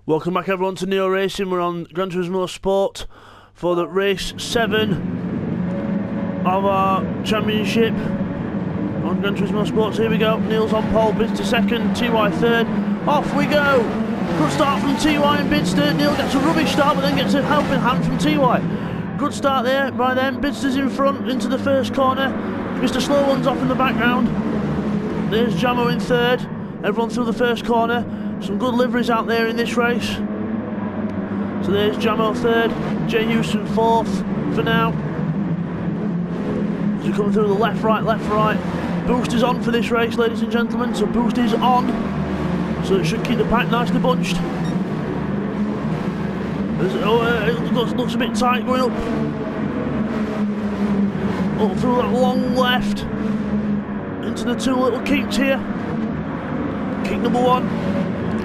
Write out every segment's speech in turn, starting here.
Welcome back everyone to Neo Racing. We're on Gran Turismo Sport for the race 7 of our championship on Gran Turismo Sport. So here we go. Neil's on pole, Bidzster second, TY third. Off we go. Good start from TY and Bidzster. Neil gets a rubbish start but then gets a helping hand from TY. Good start there by them. Bidzster's in front into the first corner. Mr. Slow One's off in the background. There's Jamo in third. Everyone through the first corner. Some good liveries out there in this race. So there's Jamo third, Jay Houston fourth for now. So coming through the left, right. Boost is on for this race, ladies and gentlemen. So boost is on. So it should keep the pack nicely bunched. It looks a bit tight going up. Up through that long left. Into the two little keeps here. Keep number one.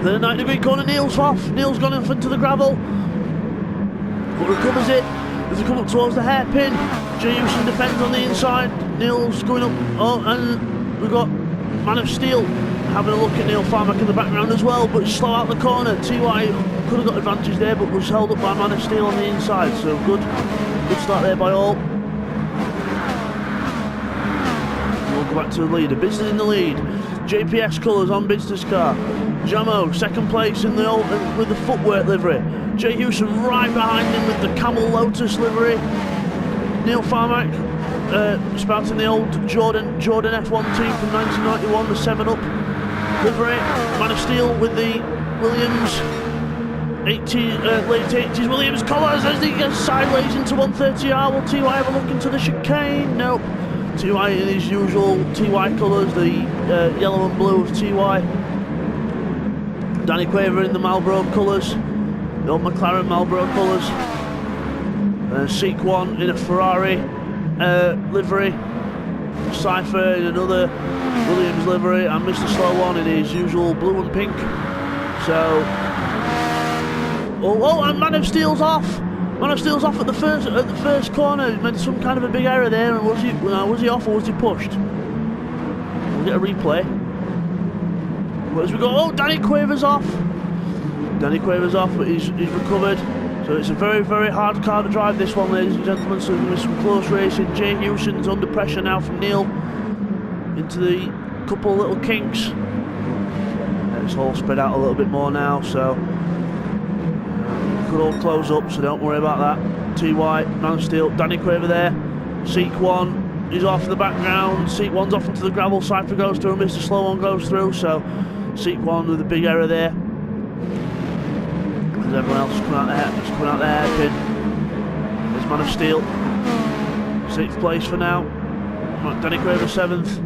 Then a 90-degree corner, Neil's off. Neil's gone off into the gravel. But recovers it as they come up towards the hairpin. Jay Houston defends on the inside. Neil's going up. Oh, and we've got Man of Steel having a look at Neil Farmack in the background as well, but slow out the corner. TY could have got advantage there, but was held up by Man of Steel on the inside. So good start there by all. We'll go back to the leader. Bidzster's in the lead. JPS colours on Bidzster's car. Jamo second place in the old with the footwork livery. Jay Houston right behind him with the Camel Lotus livery. Neil Farmack spouting the old Jordan F1 team from 1991, the 7-Up livery. Man of Steel with the Williams late 80s Williams colours as he gets sideways into 130R. Will TY have a look into the chicane? Nope. TY in his usual TY colours, the yellow and blue of TY. Danny Quaver in the Marlboro colours, the old McLaren Marlboro colours. Seek One in a Ferrari livery. Cypher in another Williams livery, and Mr. Slow One in his usual blue and pink. So, and Man of Steel's off. Man of Steel's off at the first corner. He made some kind of a big error there. And was he off or was he pushed? We'll get a replay. But as we go, Danny Quaver's off. Danny Quaver's off, but he's recovered. So it's a very, very hard car to drive, this one, ladies and gentlemen. So there's some close racing. Jay Houston's under pressure now from Neil into the couple of little kinks. It's all spread out a little bit more now, so could all close up, so don't worry about that. TY, Man of Steel, Danny Quaver there. Seek One is off in the background. Seek One's off into the gravel. Cypher goes through, Mr. Slow One goes through, so Seek One with a big error there. As everyone else is coming out the hairpin. There's Man of Steel. 6th place for now. Danny Quaver 7th.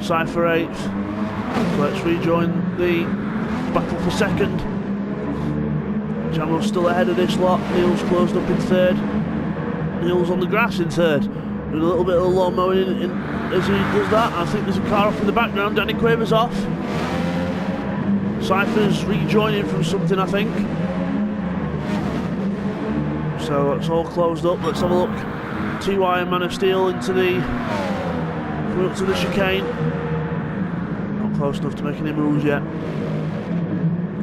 Cypher 8th. So let's rejoin the battle for 2nd. Jamo's still ahead of this lot. Neil's closed up in 3rd. Neil's on the grass in 3rd. With a little bit of the lawn mowing in as he does that. I think there's a car off in the background. Danny Quaver's off. Cypher's rejoining from something, I think. So it's all closed up. Let's have a look. TY and Man of Steel into the up to the chicane. Not close enough to make any moves yet.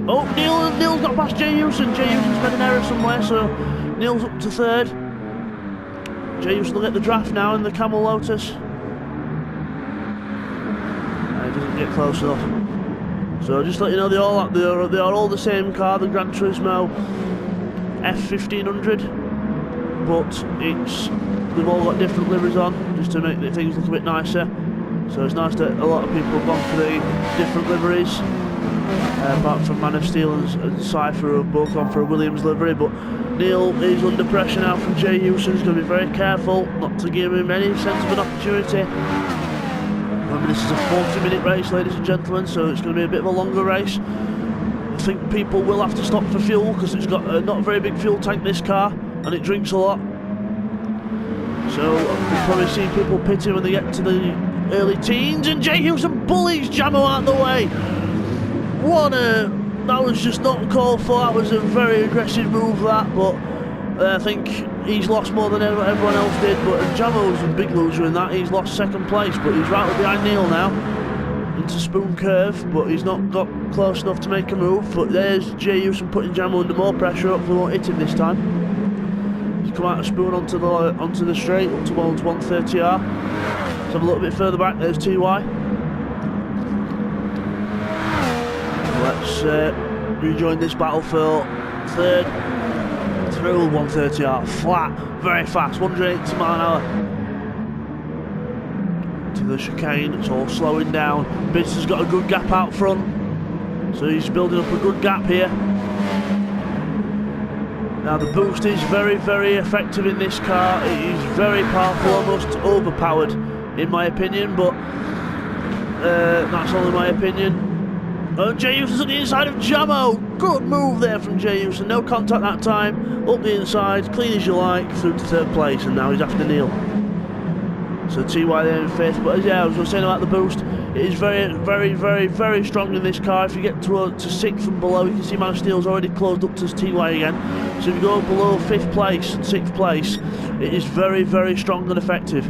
Oh, Neil's got past Jay Houston. Jay Houston's made an error somewhere, so Neil's up to 3rd. Jay Houston will get the draft now in the Camel Lotus. He doesn't get close enough. So just to let you know, they are all the same car, the Gran Turismo F1500, but they've all got different liveries on, just to make things look a bit nicer. So it's nice that a lot of people have gone for the different liveries. Apart from Man of Steel and Cypher, who have both gone for a Williams livery, but Neil is under pressure now from Jay Houston. He's going to be very careful not to give him any sense of an opportunity. Remember, this is a 40-minute race, ladies and gentlemen, so it's going to be a bit of a longer race. I think people will have to stop for fuel because it's got not a very big fuel tank, this car, and it drinks a lot. So we'll probably see people pitting when they get to the early teens, and Jay Houston bullies Jamo out of the way. That was just not called for. That was a very aggressive move, that, but I think he's lost more than everyone else did. But Jamo was a big loser in that. He's lost 2nd place, but he's right behind Neil now. And into Spoon Curve, but he's not got close enough to make a move. But there's Jay Houston putting Jamo under more pressure. Hopefully won't hit him this time. He's come out of Spoon onto the straight, up towards 130R. Let's have a little bit further back, there's TY. Let's rejoin this battle for third. Through 130R, flat, very fast, 180 mile an hour. To the chicane, it's all slowing down. Bidzster's got a good gap out front, so he's building up a good gap here. Now the boost is very, very effective in this car. It is very powerful, almost overpowered in my opinion, but that's only my opinion. Oh, Jay Houston's on the inside of Jamo. Good move there from Jay Houston. No contact that time. Up the inside, clean as you like, through to third place, and now he's after Neil. So TY there in fifth. But yeah, I was saying about the boost. It is very, very, very, very strong in this car. If you get to sixth and below, you can see Man of Steel's already closed up to TY again. So if you go below fifth place and sixth place, it is very, very strong and effective.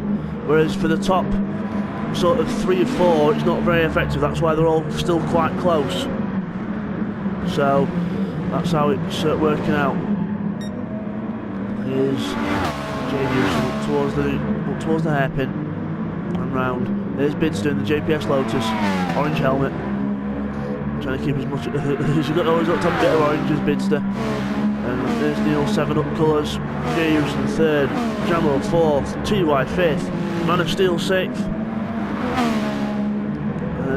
Whereas for the top sort of 3 or 4, it's not very effective. That's why they're all still quite close. So that's how it's working out. Here's Jay Houston up towards the hairpin and round. There's Bidzster in the JPS Lotus, orange helmet. Trying to keep as much. He's always got to have a bit of orange as Bidzster. And there's Neil 7-up colours. Jay Houston third, Jamo fourth, TY fifth, Man of Steel sixth.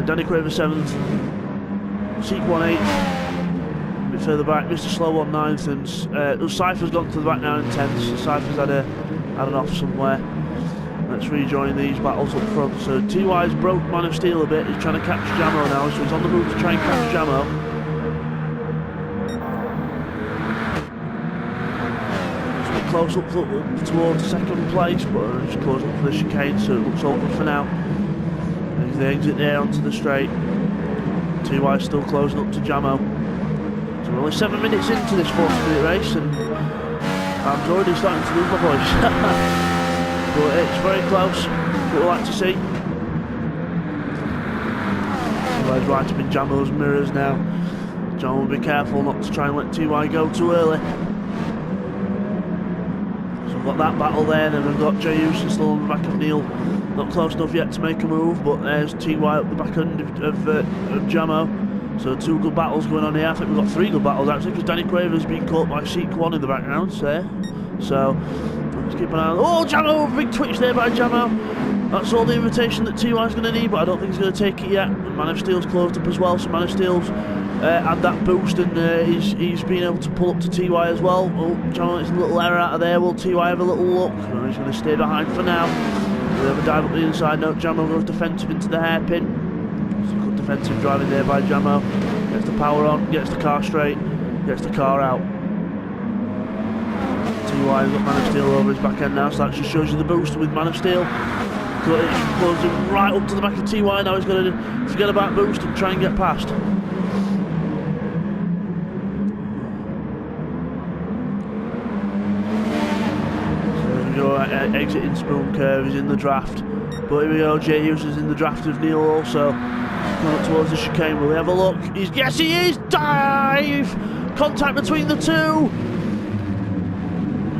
Danny Quaver 7th, Seek 1 8th, a bit further back, Mr. Slow 1 9th, and Cypher's gone to the back now in 10th, so Cypher's had an off somewhere. Let's rejoin these battles up front. So TY's broke Man of Steel a bit, he's trying to catch Jamo now, so he's on the move to try and catch Jamo. It's a bit close up towards second place, but just close up for the chicane, so it looks all good for now. The exit there onto the straight. TY still closing up to Jamo. So we're only 7 minutes into this 40-minute race, and I'm already starting to lose my voice. But it's very close. What we like to see. TY's right up in Jamo's mirrors now. Jamo will be careful not to try and let TY go too early. So we've got that battle there, and we've got Jay Houston still on the back of Neil. Not close enough yet to make a move, but there's TY up the back end of Jamo. So 2 good battles going on here. I think we've got 3 good battles actually, because Danny Quaver's been caught by Seek 1 in the background there. So let's keep an eye on. Oh, Jamo! Big twitch there by Jamo. That's all the invitation that TY's going to need, but I don't think he's going to take it yet. Man of Steel's closed up as well, so Man of Steel's had that boost, and he's been able to pull up to TY as well. Oh, Jamo, it's a little error out of there. Will TY have a little look? No, he's going to stay behind for now. We'll have a dive up the inside. No, Jamo goes defensive into the hairpin. It's a good defensive driving there by Jamo. Gets the power on, gets the car straight, gets the car out. TY's got Man of Steel over his back end now, so that just shows you the boost with Man of Steel. Closing right up to the back of TY. Now he's going to forget about boost and try and get past. Exiting Spoon Curve, he's in the draft, but here we go, Jay Houston's in the draft of Neil also, going up towards the chicane. Will he have a look? Yes he is! Dive! Contact between the two!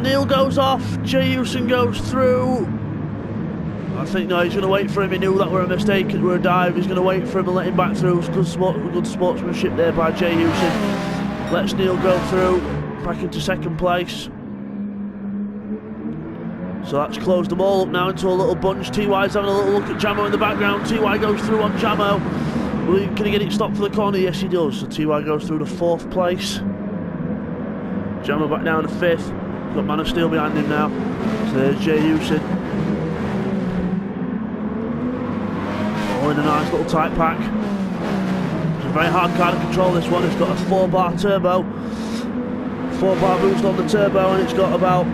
Neil goes off, Jay Houston goes through. I think no, he's going to wait for him. He knew that were a mistake, it were a dive. He's going to wait for him and let him back through. Good sportsmanship there by Jay Houston. Lets Neil go through, back into second place. So that's closed them all up now into a little bunch. TY's having a little look at Jamo in the background. TY goes through on Jamo. Can he get it stopped for the corner? Yes, he does. So TY goes through to 4th place. Jamo back down to 5th. Got Man of Steel behind him now. So there's Jay Houston. Oh, in a nice little tight pack. It's a very hard car to control, this one. It's got a 4-bar turbo. 4-bar boost on the turbo, and it's got about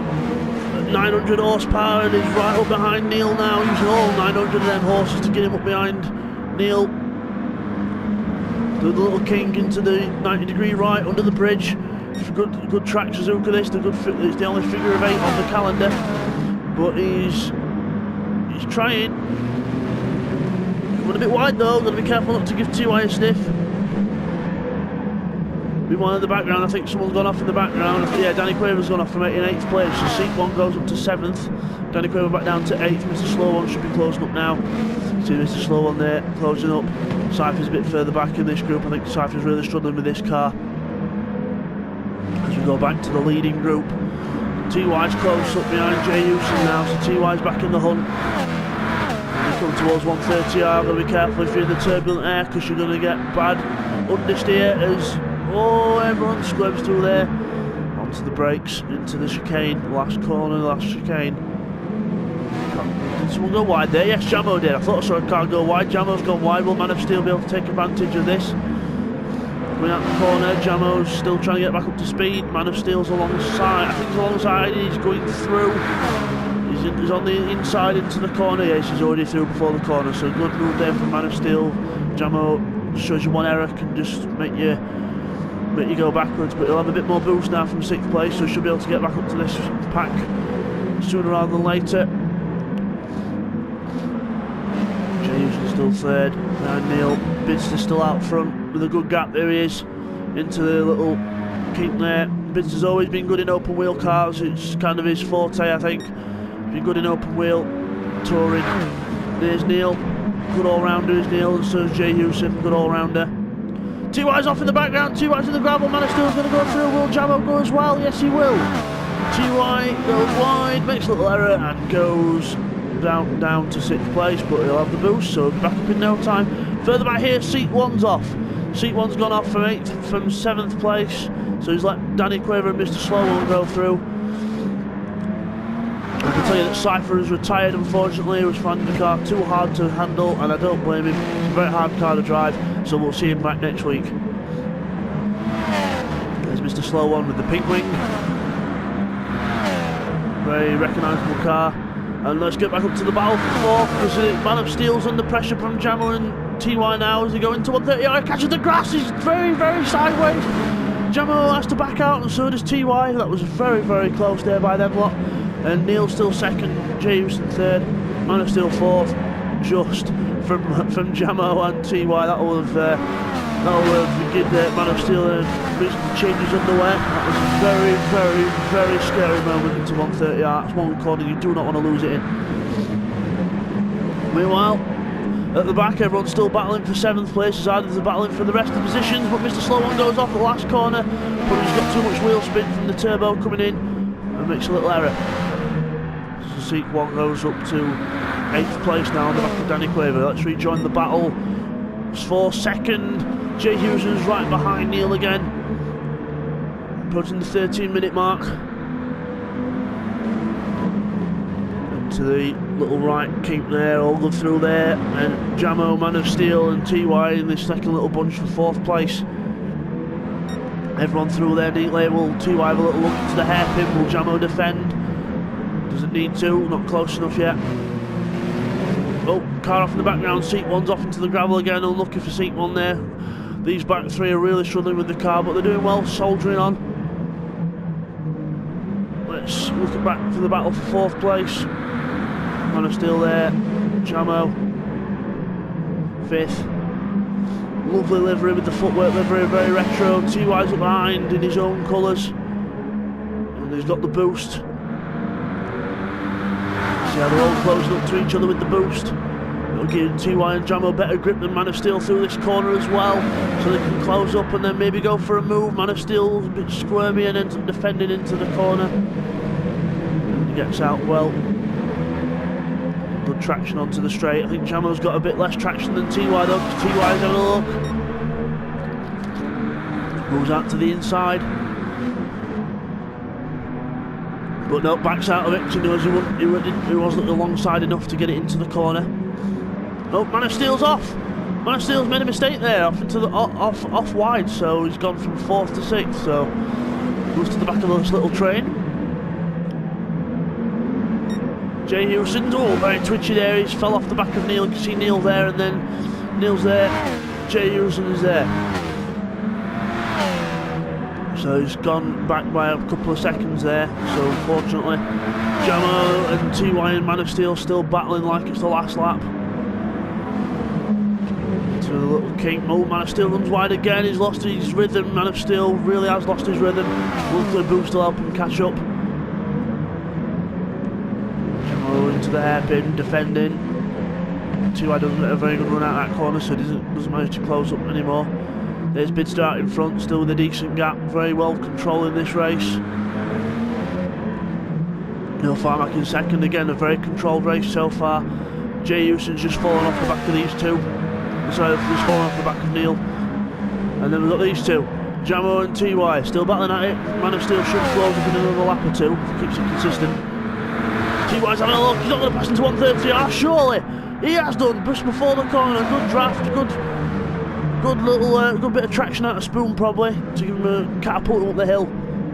900 horsepower, and he's right up behind Neil now, using all 900 of them horses to get him up behind Neil. The little king into the 90-degree right under the bridge. Good track Suzuka this. It's the only figure of 8 on the calendar, but he's trying. Run a bit wide though, got to be careful not to give TY a sniff. Meanwhile in the background, I think someone's gone off in the background. Yeah, Danny Quaver's gone off from 8th place, so Seat 1 goes up to 7th. Danny Quaver back down to 8th. Mr. Slow One should be closing up now. See Mr. Slow One there, closing up. Cypher's a bit further back in this group. I think Cypher's really struggling with this car. As we go back to the leading group, TY's close up behind Jay Houston now, so TY's back in the hunt. You come towards 130R, got to be careful if you're in the turbulent air because you're going to get bad understeer as everyone squibs through there. Onto the brakes, into the chicane, last corner, last chicane. Did someone go wide there? Yes, Jamo did. I thought I saw a car go wide. Jamo's gone wide. Will Man of Steel be able to take advantage of this? Coming out the corner, Jamo's still trying to get back up to speed. Man of Steel's alongside. I think he's alongside. He's going through. He's on the inside into the corner. Yes, he's already through before the corner. So good move there from Man of Steel. Jamo shows you one error can just make you go backwards, but he'll have a bit more boost now from 6th place, so he should be able to get back up to this pack sooner rather than later. James is still 3rd, behind Neil. Bidzster still out front with a good gap. There he is, into the little keep there. Bidzster's always been good in open wheel cars, it's kind of his forte, I think. Been good in open wheel touring. There's Neil, good all-rounder is Neil, and so is Jay Houston, good all-rounder. TY's off in the background, TY's in the gravel, Man of Steel's going to go through. Will Jamo go as well? Yes, he will. TY goes wide, makes a little error and goes down to 6th place, but he'll have the boost, so back up in no time. Further back here, Seat 1's off. Seat 1's gone off from 7th place, so he's let Danny Quaver and Mr. Slow One go through. I can tell you that Cypher has retired, unfortunately. He was finding the car too hard to handle, and I don't blame him. It's a very hard car to drive, so we'll see him back next week. There's Mr. Slow One with the pink wing. Very recognisable car. And let's get back up to the battle for 4th, because Man of Steel's under pressure from Jamo and TY now as they go into 130. He catches the grass, he's very, very sideways. Jamo has to back out, and so does TY. That was very, very close there by them lot. And Neil's still 2nd, Jay Houston 3rd, Man of Steel 4th, just from Jamo and TY. That will have given Man of Steel a changes underway. That was a very, very, very scary moment into 130R. That's one corner you do not want to lose it in. Meanwhile, at the back, everyone's still battling for 7th place, as hard as they're battling for the rest of the positions, but Mr. Slow One goes off the last corner, but he's got too much wheel spin from the turbo coming in and makes a little error. So Seat 1 goes up to 8th place now on the back of Danny Quaver. Let's rejoin the battle. For 2nd, Jay Houston's right behind Neil again, approaching the 13-minute mark. To the little right keep there, all good through there, and Jamo, Man of Steel and TY in this second little bunch for 4th place. Everyone through there neatly. Will TY have a little look into the hairpin? Will Jamo defend? Doesn't need to, not close enough yet. Oh, car off in the background, Seat 1's off into the gravel again, unlucky for Seat 1 there. These back 3 are really struggling with the car, but they're doing well, soldiering on. Let's look back for the battle for 4th place. Man of Steel there, Jamo 5th. Lovely livery with the footwork livery, very retro. TY's up behind in his own colours, and he's got the boost. See how they're all closing up to each other with the boost. It'll give TY and Jamo better grip than Man of Steel through this corner as well, so they can close up and then maybe go for a move. Man of Steel's a bit squirmy and ends up defending into the corner. And he gets out well. Good traction onto the straight. I think Jamo's got a bit less traction than TY though, because TY's having a look. Moves out to the inside. But no, backs out of it because he knows he wasn't alongside enough to get it into the corner. Oh, Man of Steel's off. Man of Steel's made a mistake there, off into the off wide, so he's gone from 4th to 6th, so goes to the back of this little train. Jay Houston, oh, very twitchy there. He's fell off the back of Neil. You can see Neil there, and then Neil's there. Jay Houston is there. So he's gone back by a couple of seconds there. So unfortunately, Jamo and TY and Man of Steel still battling like it's the last lap. to the little kink. Oh, Man of Steel runs wide again. He's lost his rhythm. Man of Steel really has lost his rhythm. Luckily, Boost will help him catch up. Jamo into the hairpin, defending. TY doesn't get a very good run out that corner, so he doesn't manage to close up anymore. There's Bidzster out in front, still with a decent gap. Very well controlling this race. Neil Farmack in second. Again, a very controlled race so far. Jay Houston's just fallen off the back of these two. Sorry, just fallen off the back of Neil. And then we've got these two, Jamo and TY, still battling at it. Man of Steel should close up in another lap or two if he keeps it consistent. TY's having a look, he's not going to pass into 130. Ah, surely! He has done, just before the corner. Good draft, good bit of traction out of Spoon probably to give him a catapult up the hill.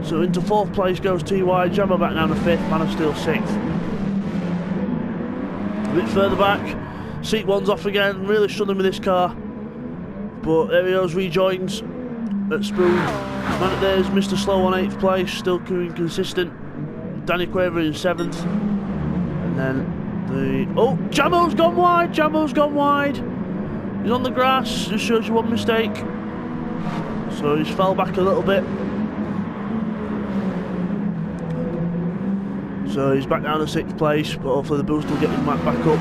So into 4th place goes TY, Jamo back down to 5th, Man of Steel 6th. A bit further back, seat 1's off again, really struggling with this car. But there he goes, rejoins at Spoon. There's Mr. Slow on 8th place, still coming consistent. Danny Quaver in 7th. And then oh, Jamo's gone wide, Jamo's gone wide. He's on the grass, just shows you one mistake. So he's fell back a little bit. So he's back down to 6th place, but hopefully the Boost will get him back up.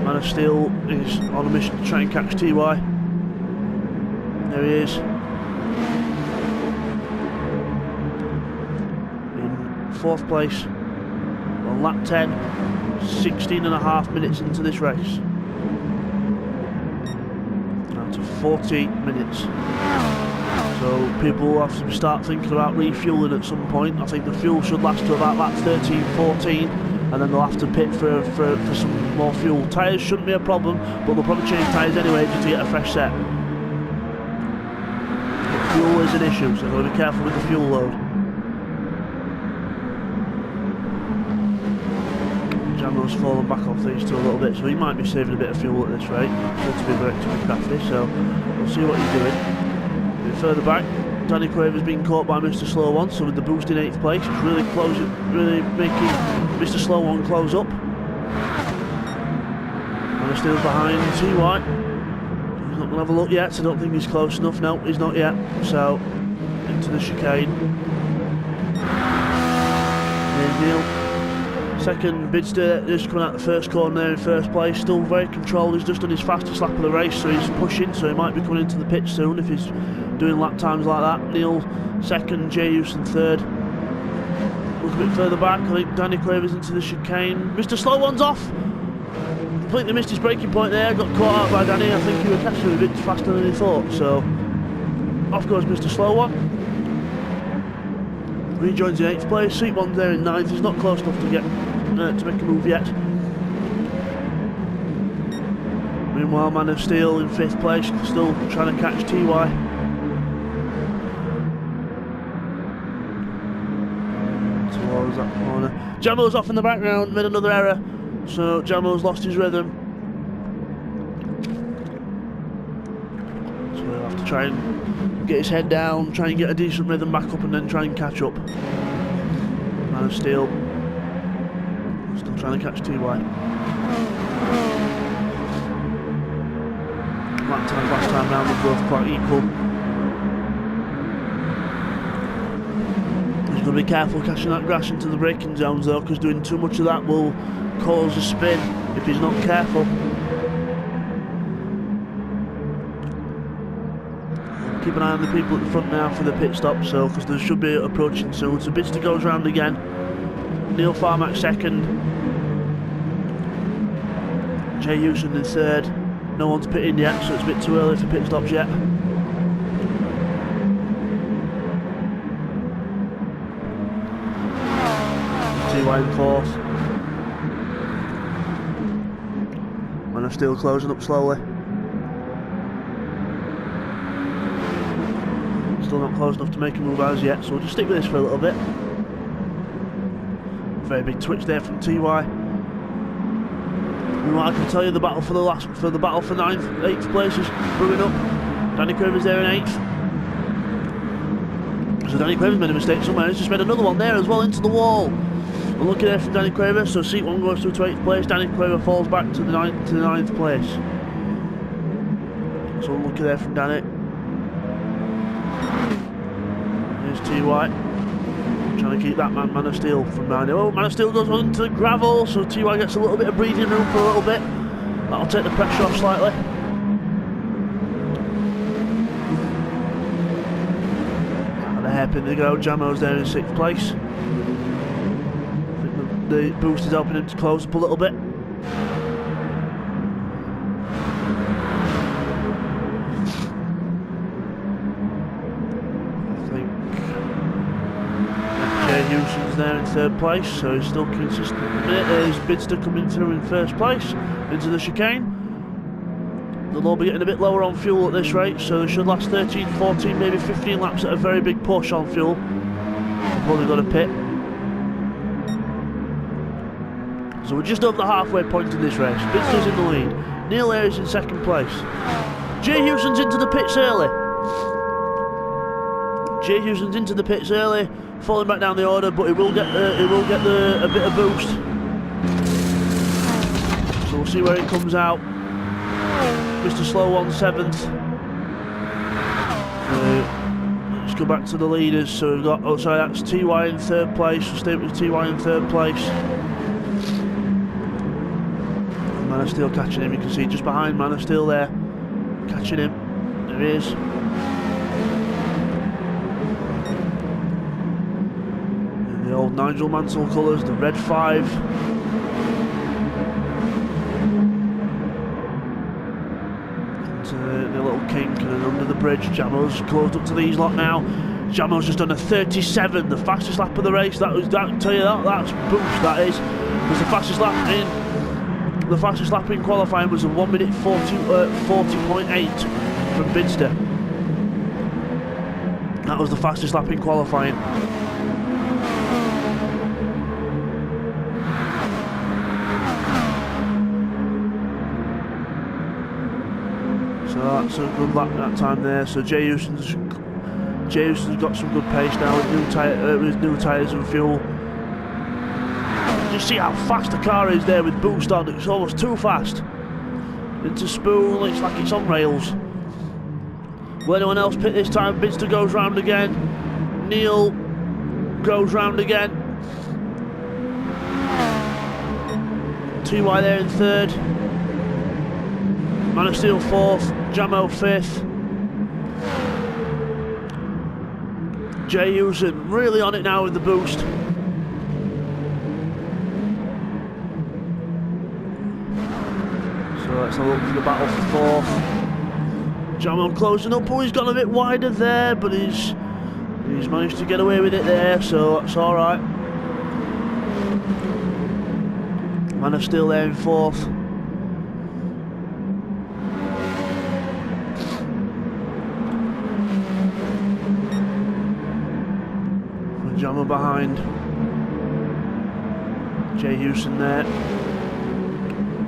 Man of Steel is on a mission to try and catch TY. There he is. In 4th place on lap 10, 16.5 minutes into this race. Down to 40 minutes. So people will have to start thinking about refuelling at some point. I think the fuel should last to about lap 13, 14, and then they'll have to pit for some more fuel. Tyres shouldn't be a problem, but they'll probably change tyres anyway just to get a fresh set. But fuel is an issue, so they've got to be careful with the fuel load. Jamo's fallen back off these two a little bit, so he might be saving a bit of fuel at this rate. He's to be very crafty, so we'll see what he's doing. Further back, Danny Quaver's been caught by Mr. Slow One, so with the Boost in 8th place, it's really making Mr. Slow One close up. And still behind TY. He's not going to have a look yet, so I don't think he's close enough. No, he's not yet. So, into the chicane. There's Neil. Second, Bidzster just coming out the first corner there in 1st place, still very controlled. He's just done his fastest lap of the race, so he's pushing, so he might be coming into the pit soon if he's doing lap times like that. Neil 2nd, Jay Houston 3rd. Look a bit further back, I think Danny Quaver's into the chicane. Mr. Slow One's off! Completely missed his braking point there, got caught out by Danny. I think he was catching a bit faster than he thought, so off goes Mr. Slow One. Rejoins the 8th place, seat 1's there in 9th, he's not close enough to get to make a move yet. Meanwhile, Man of Steel in 5th place, still trying to catch TY. Towards that corner. Jamo's off in the background, made another error, so Jamo's lost his rhythm. So he'll have to try and get his head down, try and get a decent rhythm back up, and then try and catch up. Man of Steel still trying to catch TY. Lap times last time round were both quite equal. He's going to be careful catching that grass into the braking zones though, because doing too much of that will cause a spin if he's not careful. Keep an eye on the people at the front now for the pit stop, so because they should be approaching soon. So Bidzster goes round again. Neil Farmack 2nd. Jay Houston in 3rd. No one's pitting yet, so it's a bit too early for pit stops yet. TY in 4th. Man of Steel closing up slowly. Still not close enough to make a move as yet, so we'll just stick with this for a little bit. Very big twitch there from TY. And what I can tell you, the battle for 9th, 8th place is brewing up. Danny Quaver's there in 8th. So Danny Quaver's made a mistake somewhere. He's just made another one there as well into the wall. Unlucky there from Danny Quaver. So seat 1 goes through to 8th place. Danny Quaver falls back to the 9th place. So unlucky there from Danny. Here's T.Y. trying to keep that man of Steel from behind him. Oh, Man of Steel goes on to the gravel, so T.Y. gets a little bit of breathing room for a little bit. That'll take the pressure off slightly. And a hairpin to go. Jamo's there in 6th place. I think the boost is helping him to close up a little bit. Houston's there in 3rd place, so he's still consistent. There's Bidzster coming through in 1st place into the chicane. They'll all be getting a bit lower on fuel at this rate, so they should last 13, 14, maybe 15 laps at a very big push on fuel before they've got a pit. So we're just over the halfway point in this race. Bidzster's in the lead. Neil Ayres in 2nd place. Jay Houston's into the pits early. Jay Houston's into the pits early, falling back down the order, but he will get a bit of boost. So we'll see where he comes out. Mr. Slow on 7th. Let's go back to the leaders. So we've got, oh sorry, that's T.Y. in 3rd place. We'll stay with T.Y. in 3rd place. Man of Steel catching him. You can see just behind Man of Steel there, catching him. There he is. The old Nigel Mansell colours, the red 5. Into the little kink and then under the bridge. Jamo's closed up to these lot now. Jamo's just done a 37, the fastest lap of the race. Tell you that's boost. That is. It was the fastest lap in. The fastest lap in qualifying was a 1 minute 40.8 from Bidzster. That was the fastest lap in qualifying. So that's a good lap that time there. So Jay Houston's got some good pace now with new tyres and fuel. You see how fast the car is there with boost on. It's almost too fast. Into spool, it's like it's on rails. Will anyone else pit this time? Bidzster goes round again. Neil goes round again. T.Y. there in 3rd. Man of Steel 4th. Jamo 5th. Jay Houston really on it now with the boost. So let's have a look for the battle for 4th. Jamo closing up. Oh, he's gone a bit wider there, but he's managed to get away with it there, so that's alright. Man of Steel there in 4th. Jamo behind. Jay Houston there.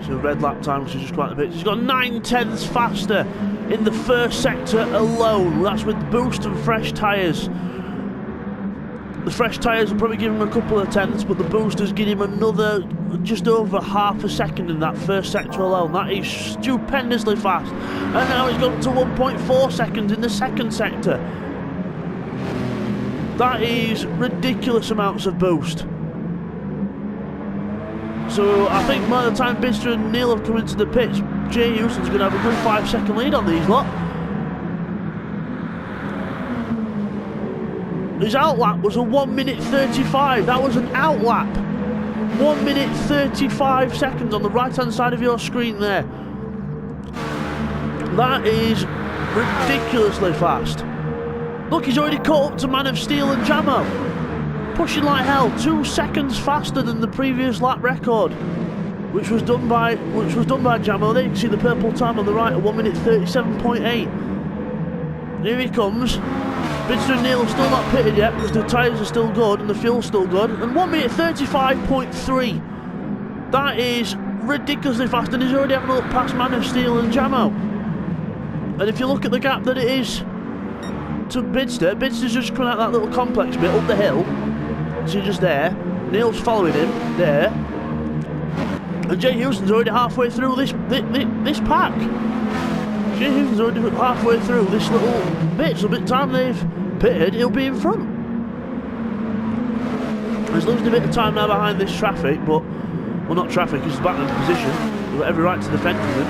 So red lap time, which is just quite a bit. He's got 9/10 faster in the 1st sector alone. That's with boost and fresh tyres. The fresh tyres will probably give him a couple of tenths, but the boosters give him another just over half a second in that 1st sector alone. That is stupendously fast. And now he's gone to 1.4 seconds in the 2nd sector. That is ridiculous amounts of boost. So I think by the time Bidzster and Neil have come into the pits, Jay Houston's going to have a good 5-second lead on these lot. His outlap was a 1 minute 35. That was an outlap. 1 minute 35 seconds on the right hand side of your screen there. That is ridiculously fast. Look, he's already caught up to Man of Steel and Jamo. Pushing like hell, 2 seconds faster than the previous lap record, which was done by Jamo. There you can see the purple time on the right at 1 minute 37.8. Here he comes. Bidzster and Neil are still not pitted yet because the tyres are still good and the fuel's still good. And 1 minute 35.3. That is ridiculously fast, and he's already having a look past Man of Steel and Jamo. And if you look at the gap that it is to Bidzster's just coming out that little complex bit up the hill. So just there. Neil's following him there. And Jay Houston's already halfway through this pack. Jay Houston's already halfway through this little bit, so by the time they've pitted, he'll be in front. He's losing a bit of time now behind this traffic, but, well, not traffic, he's back in position. He's got every right to defend from him,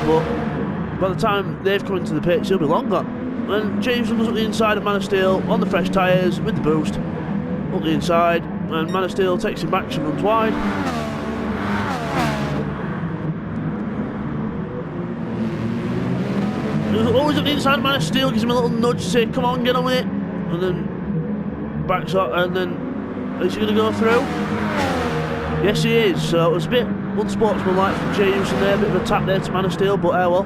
but by the time they've come into the pits, he'll be long gone. And Jay Houston goes up the inside of Man of Steel on the fresh tyres with the boost, up the inside, and Man of Steel takes him back and runs wide. Always at the inside of Man of Steel, gives him a little nudge to say, come on, get on with it. And then backs up, and then is he going to go through? Yes, he is. So it was a bit unsportsmanlike from Jay Houston there, a bit of a tap there to Man of Steel, but well.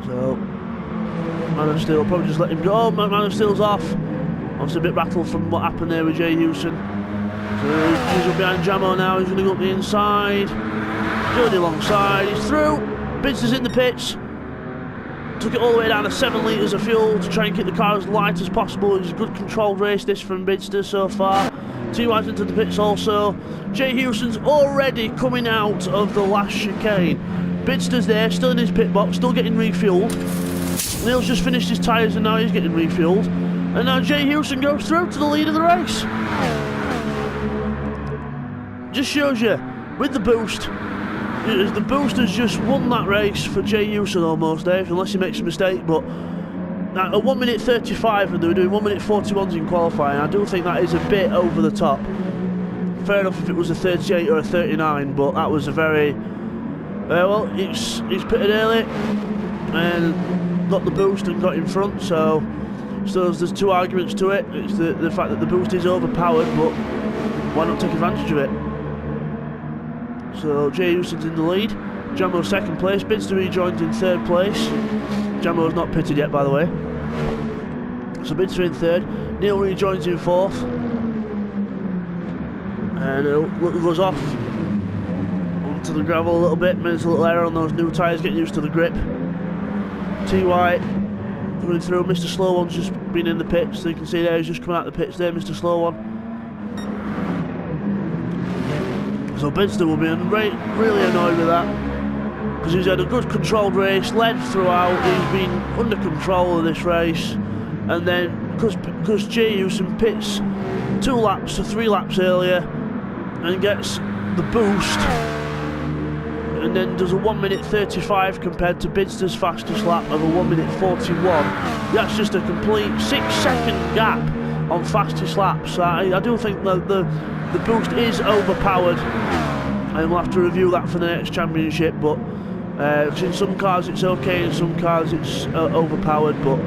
So Man of Steel probably just let him go. Man of Steel's off. Obviously a bit rattled from what happened there with Jay Houston. So he's up behind Jamo now, he's going to go up the inside. Journey alongside, he's through. Bidzster's in the pits. Took it all the way down to 7 litres of fuel to try and keep the car as light as possible. It's a good controlled race this from Bidzster so far. TY's into the pits also. Jay Houston's already coming out of the last chicane. Bidzster's there, still in his pit box, still getting refuelled. Neil's just finished his tyres and now he's getting refuelled. And now Jay Houston goes through to the lead of the race. Just shows you, with the boost, the boost has just won that race for Jay Houston almost, Dave, unless he makes a mistake. But at 1 minute 35 and they were doing 1 minute 41s in qualifying, I do think that is a bit over the top. Fair enough if it was a 38 or a 39, but that was a very... well, he's pitted early and got the boost and got in front, so there's two arguments to it. It's the fact that the boost is overpowered, but why not take advantage of it? So Jay Houston's in the lead, Jamo's second place, Bidzster rejoins in third place. Jamo's not pitted yet, by the way. So Bidzster in third, Neil rejoins in fourth. And it goes off onto the gravel a little bit, makes a little error on those new tyres, getting used to the grip. TY coming through, Mr. Slow One's just been in the pits, so you can see there he's just coming out the pits there, Mr. Slow One. So Bidzster will be really annoyed with that, because he's had a good controlled race, led throughout, he's been under control of this race, and then because Jay Houston pits 2 laps to 3 laps earlier and gets the boost, and then does a 1 minute 35 compared to Bidzster's fastest lap of a 1 minute 41. That's just a complete 6-second gap on fastest laps. I do think that the boost is overpowered, and we'll have to review that for the next championship, but in some cars it's okay, in some cars it's overpowered. But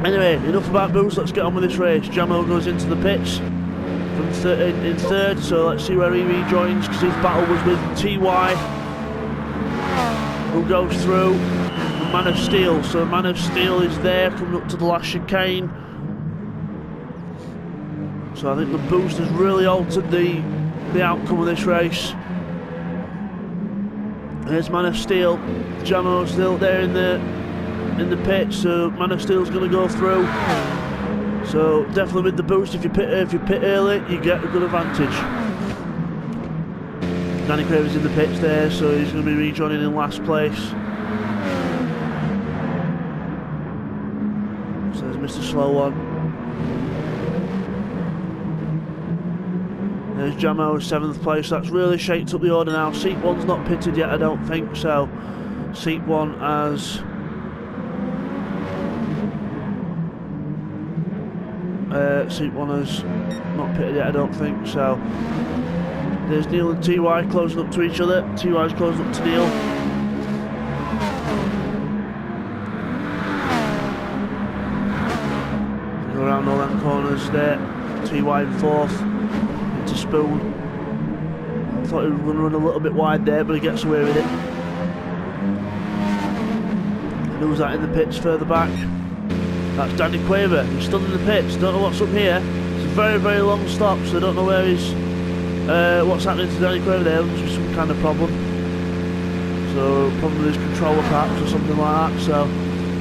anyway, enough about boost, let's get on with this race. Jamo goes into the pits from in third, so let's see where he rejoins, because his battle was with TY, who goes through Man of Steel. So Man of Steel is there, coming up to the last chicane. So I think the boost has really altered the outcome of this race. There's Man of Steel. Jamo's still there in the pit, so Man of Steel's going to go through. So definitely with the boost, if you pit early, you get a good advantage. Danny Craven's in the pits there, so he's going to be rejoining in last place. So there's Mr. Slow One. There's Jamo in 7th place. That's really shaked up the order now. Seat 1's not pitted yet, I don't think, so Seat 1 has Seat 1 has not pitted yet, I don't think, so there's Neil and TY closing up to each other. TY's closing up to Neil. Go around all them corners there. TY in 4th. To Spoon. I thought he was going to run a little bit wide there, but he gets away with it. And who's that in the pits further back? That's Danny Quaver. He's still in the pits. Don't know what's up here. It's a very, very long stop, so I don't know where he's. What's happening to Danny Quaver there? There must be some kind of problem. So probably his controller perhaps or something like that. So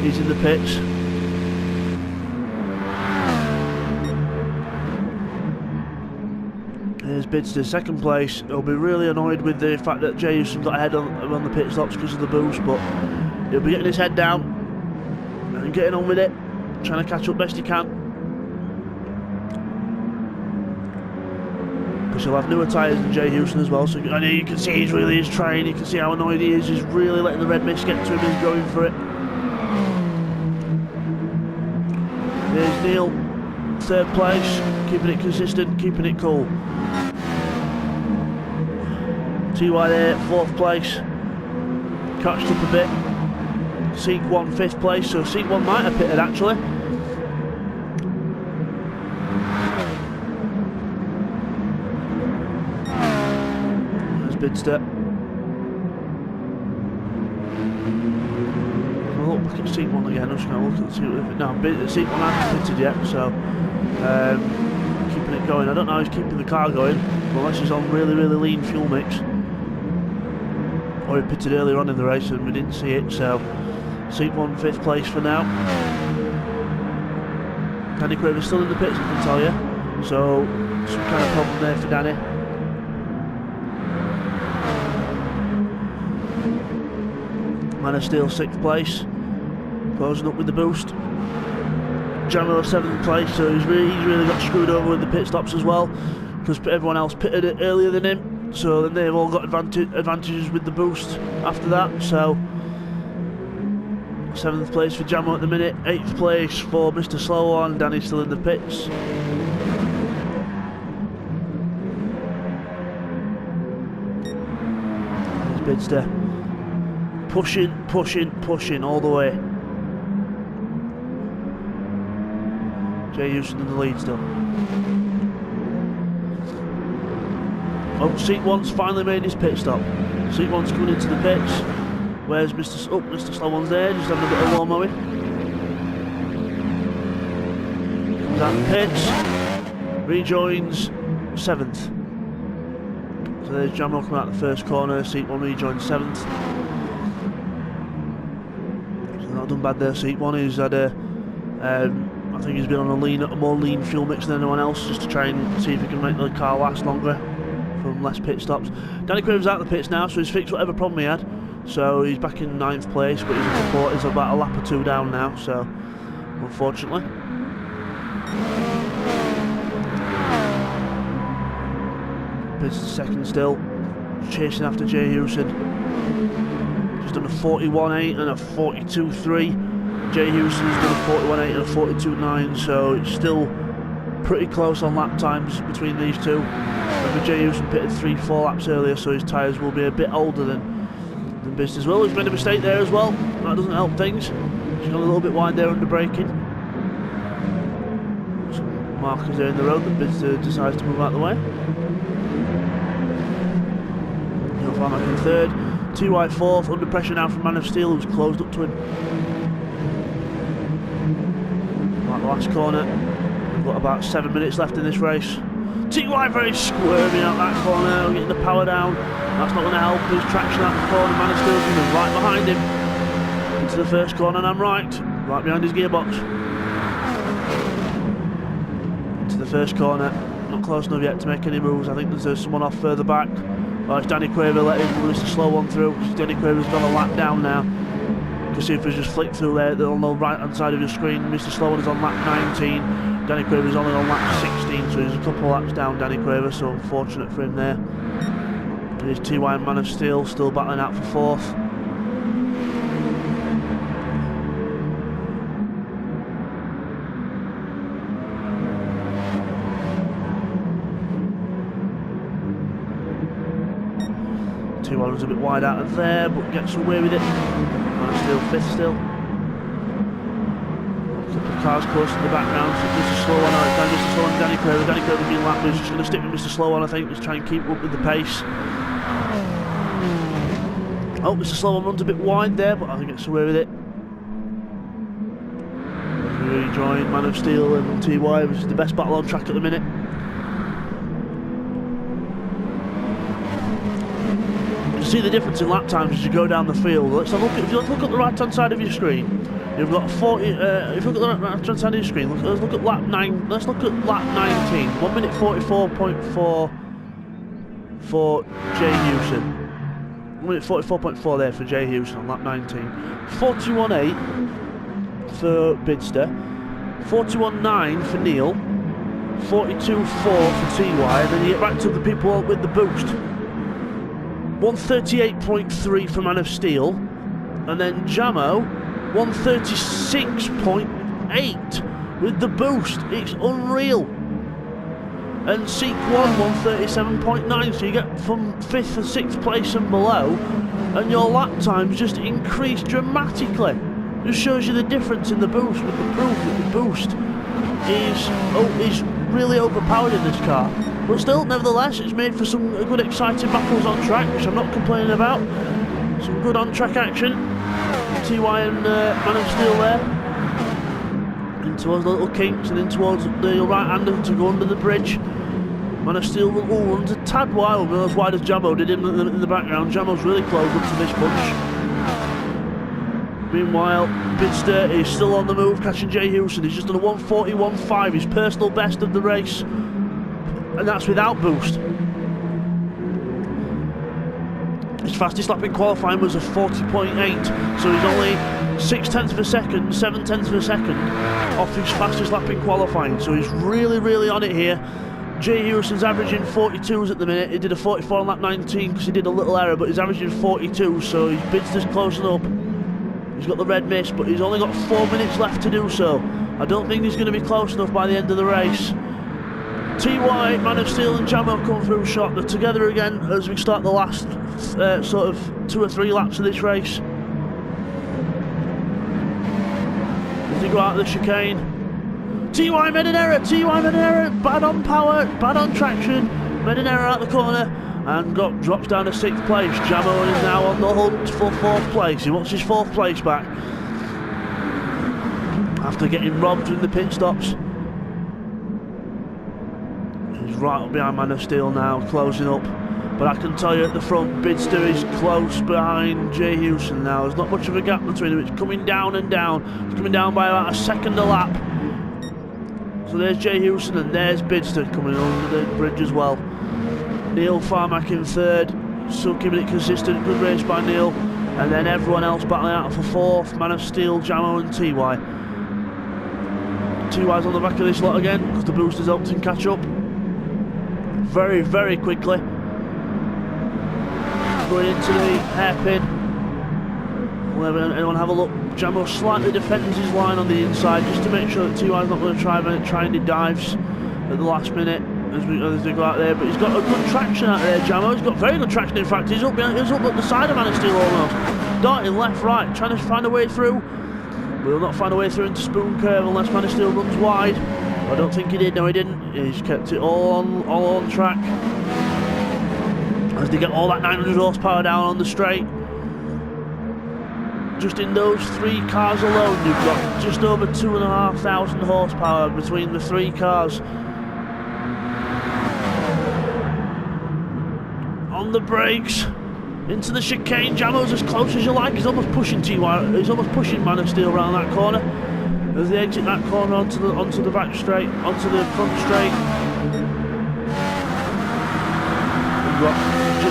he's in the pits. There's Bidzster, second place. He'll be really annoyed with the fact that Jay Houston got ahead on the pit stops because of the boost, but he'll be getting his head down and getting on with it, trying to catch up best he can. Because he'll have newer tyres than Jay Houston as well, so I know you can see he really is trying. You can see how annoyed he is. He's really letting the red mist get to him. He's going for it. There's Neil, third place, keeping it consistent, keeping it cool. TY there, fourth place, catched up a bit. Seek 1, fifth place, so Seek 1 might have pitted actually. There's Bidzster. I'll look back at Seek 1 again. I'm just going to look and see if it. No, Seek 1 hasn't pitted yet, so keeping it going. I don't know how he's keeping the car going, unless he's on really lean fuel mix. Or he pitted earlier on in the race and we didn't see it, so Seek 1, fifth place for now. Danny Craven's still in the pits, I can tell you, so some kind of problem there for Danny. Man of Steel, sixth place, closing up with the boost. Jammer, seventh place, so he's really got screwed over with the pit stops as well, because everyone else pitted it earlier than him. So then they've all got advantages with the boost after that. So 7th place for Jamo at the minute, 8th place for Mr. Slow One. Danny's still in the pits. There's Bidzster. Pushing all the way. Jay Houston in the lead still. Oh, Seek 1's finally made his pit stop. Seek 1's coming into the pits. Where's Mr. Mr. Slow One's there, just having a bit of lawn mowing. Comes out the pits. Rejoins 7th. So there's Jamo coming out the first corner. Seek 1 rejoins 7th. So not done bad there, Seek 1. He's had a... I think he's been on a more lean fuel mix than anyone else, just to try and see if he can make the car last longer from less pit stops. Danny Craven's out of the pits now, so he's fixed whatever problem he had. So he's back in 9th place, but he's about a lap or two down now, so unfortunately. Bidzster second still, chasing after Jay Houston. He's done a 41.8 and a 42.3. Jay Houston's done a 41.8 and a 42.9, so it's still pretty close on lap times between these two. Remember, Jay Houston pitted 3-4 laps earlier, so his tyres will be a bit older than Bidzster as well. He's made a mistake there as well. That doesn't help things. He's gone a little bit wide there under braking. Some markers there in the road that Bidzster decides to move out of the way. He'll find back in third. TY fourth, under pressure now from Man of Steel, who's closed up to him. Like the last corner. We've got about 7 minutes left in this race. TY very squirming out that corner, getting the power down. That's not going to help his traction out the corner. Man of Steel's coming right behind him into the first corner, and I'm right behind his gearbox. Into the first corner, not close enough yet to make any moves. I think there's someone off further back. Oh, it's Danny Craven letting Mr. Slow One through. Danny Craven's got a lap down now. You can see if we just flick through there on the right hand side of your screen. Mr. Slow One is on lap 19. Danny Craven's only on lap 16, so he's a couple of laps down, Danny Craven, so unfortunate for him there. There's TY and Man of Steel still battling out for fourth. TY was a bit wide out of there, but gets away with it. Man of Steel fifth still. Cars close in the background. Mr. Slow One, Mr. Slow One, Danny Craven. Danny Craven being lapped. He's just going to stick with Mr. Slow One, I think, just try and keep up with the pace. Oh, Mr. Slow One runs a bit wide there, but I think gets away with it. Rejoin Man of Steel and TY, which is the best battle on track at the minute. You can see the difference in lap times as you go down the field. Let's have a look at, if you look at the right hand side of your screen. You've got 40. If you look at the right hand side of your screen, let's look at lap 9. Let's look at lap 19. 1 minute 44.4 for Jay Hewson. 1:44.4 there for Jay Hewson on lap 19. 41.8 for Bidzster. 41.9 for Neil. 42.4 for TY, and then you get back to the people with the boost. 138.3 for Man of Steel, and then Jamo 136.8 with the boost. It's unreal. And Seek 137.9, so you get from 5th and 6th place and below, and your lap times just increase dramatically. Just shows you the difference in the boost, with the proof that the boost is really overpowered in this car. But still, nevertheless, it's made for some good exciting battles on track, which I'm not complaining about. Some good on-track action. TY and Man of Steel there. In towards the little kinks and in towards the right-hander to go under the bridge. Man of Steel runs a tad wide, not as wide as Jamo did in the background. Jamo's really close up to this bunch. Meanwhile, Bidzster is still on the move, catching Jay Hewson. He's just done a 1:41.5, his personal best of the race, and that's without boost. His fastest lap in qualifying was a 40.8, so he's only 0.6 of a second, 0.7 of a second off his fastest lap in qualifying. So he's really on it here. Jay Hewson's averaging 42s at the minute. He did a 44 on lap 19 because he did a little error, but he's averaging 42, so his Bidzster's closing up. He's got the red mist, but he's only got 4 minutes left to do so. I don't think he's going to be close enough by the end of the race. TY, Man of Steel and Jamo come through shot. They're together again as we start the last sort of 2 or 3 laps of this race. As they go out of the chicane. TY made an error, bad on power, bad on traction, made an error out the corner and drops down to 6th place. Jamo is now on the hunt for 4th place. He wants his 4th place back after getting robbed in the pit stops. He's right up behind Man of Steel now, closing up. But I can tell you at the front, Bidzster is close behind Jay Hewson now. There's not much of a gap between them. It's coming down and down. It's coming down by about a second a lap. So there's Jay Hewson and there's Bidzster coming under the bridge as well. Neil Farmack in 3rd, still keeping it consistent. Good race by Neil. And then everyone else battling out for 4th. Man of Steel, Jamo and TY. TY's on the back of this lot again because the boosters helped him catch up very quickly. Going into the hairpin. Will anyone have a look? Jamo slightly defends his line on the inside just to make sure that TY's not going to try any dives at the last minute as they go out there. But he's got a good traction out there, Jamo. He's got very good traction, in fact. He's up at the side of Man of Steel almost. Darting left, right, trying to find a way through. But he'll not find a way through into Spoon Curve unless Man of Steel runs wide. I don't think he did, no he didn't. He's kept it all on track. As they get all that 900 horsepower down on the straight. Just in those 3 cars alone, you've got just over 2,500 horsepower between the 3 cars. On the brakes, into the chicane. Jamo's as close as you like. He's almost pushing TY. He's almost pushing Man of Steel around that corner. As they exit that corner onto the back straight, onto the front straight. We've got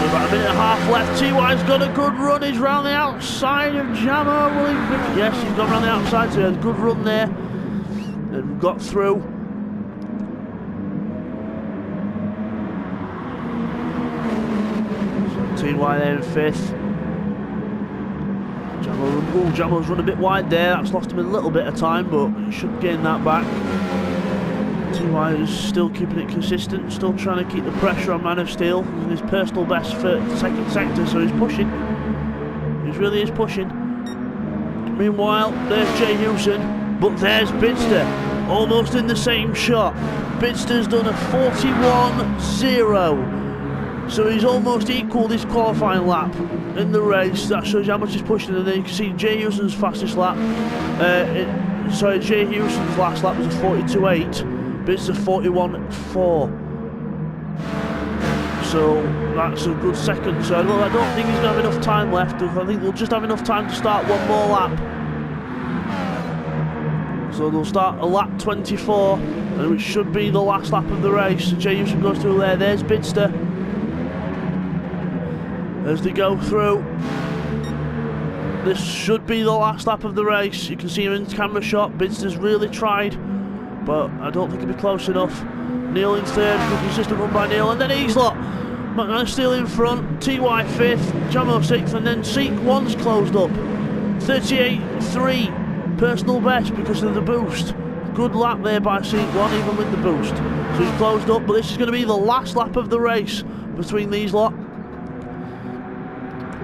about a minute and a half left. TY's got a good run. He's round the outside of Jamo. Will he? Yes, he's gone round the outside, so he has a good run there. And got through. So TY there in 5th. Jamo's run a bit wide there. That's lost him a little bit of time, but he should gain that back. TY is still keeping it consistent, still trying to keep the pressure on Man of Steel. He's in his personal best for the 2nd sector, so he's pushing. He really is pushing. Meanwhile, there's Jay Hewson, but there's Bidzster, almost in the same shot. Bidzster's done a 41.0, so he's almost equalled his qualifying lap in the race. That shows you how much he's pushing, and then you can see Jay Hewson's fastest lap. Jay Hewson's last lap was a 42.8. Bidzster 41.4, so that's a good second. So I don't think he's going to have enough time left. I think they'll just have enough time to start one more lap. So they'll start a lap 24, and which should be the last lap of the race. So Jay Hewson goes through there. There's Bidzster. as they go through. This should be the last lap of the race. You can see him in camera shot. Bidzster's really tried, but I don't think it'll be close enough. Neil in third, good consistent run by Neil, and then Easlot. McManus still in front, TY fifth, Jamo sixth, and then Seek 1's closed up. 38.3 personal best because of the boost. Good lap there by Seek 1, even with the boost. So he's closed up, but this is going to be the last lap of the race between these lot.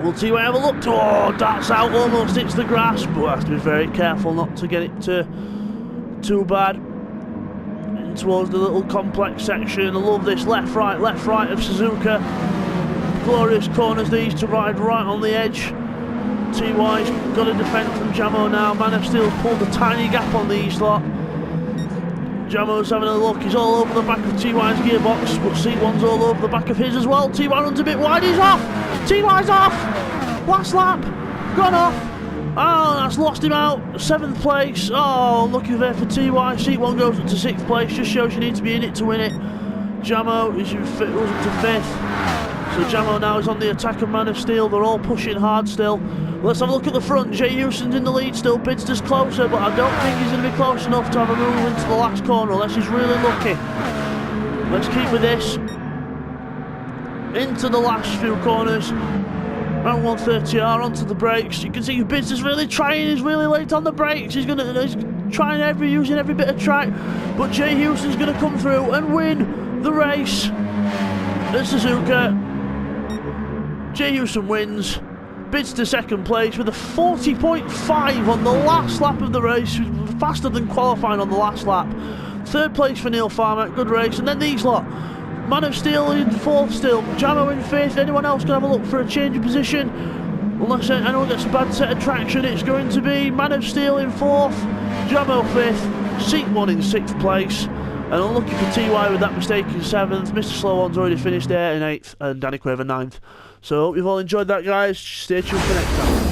Will TY have a look? Oh, that's out, almost hits the grass, but has to be very careful not to get it too bad. In towards the little complex section. I love this left right of Suzuka. Glorious corners these to ride right on the edge. TY's got to defend from Jamo now. Man of Steel pulled a tiny gap on the east lot. Jamo's having a look, he's all over the back of TY's gearbox, but C1's all over the back of his as well. TY runs a bit wide, he's off! TY's off! Last lap, gone off! Oh, that's lost him out, 7th place. Oh, lucky there for TY. C1 goes up to 6th place, just shows you need to be in it to win it. Jamo goes up to 5th. So Jamo now is on the attack of Man of Steel, they're all pushing hard still. Let's have a look at the front. Jay Houston's in the lead still. Bidzster's closer, but I don't think he's going to be close enough to have a move into the last corner unless he's really lucky. Let's keep with this. Into the last few corners. Around 130R onto the brakes. You can see Bidzster's really trying. He's really late on the brakes. He's trying using every bit of track. But Jay Houston's going to come through and win the race at Suzuka. Jay Houston wins. Bidzster second place with a 40.5 on the last lap of the race, faster than qualifying on the last lap. Third place for Neil Farmer, good race. And then these lot, Man of Steel in fourth still, Jamo in fifth. Anyone else can have a look for a change of position? Unless anyone gets a bad set of traction, it's going to be Man of Steel in fourth, Jamo fifth, Seat 1 in sixth place. And unlucky for TY with that mistake in seventh. Mr. Slow One's already finished there in eighth, and Danny Quaver ninth. So hope you've all enjoyed that, guys. Stay tuned for next time.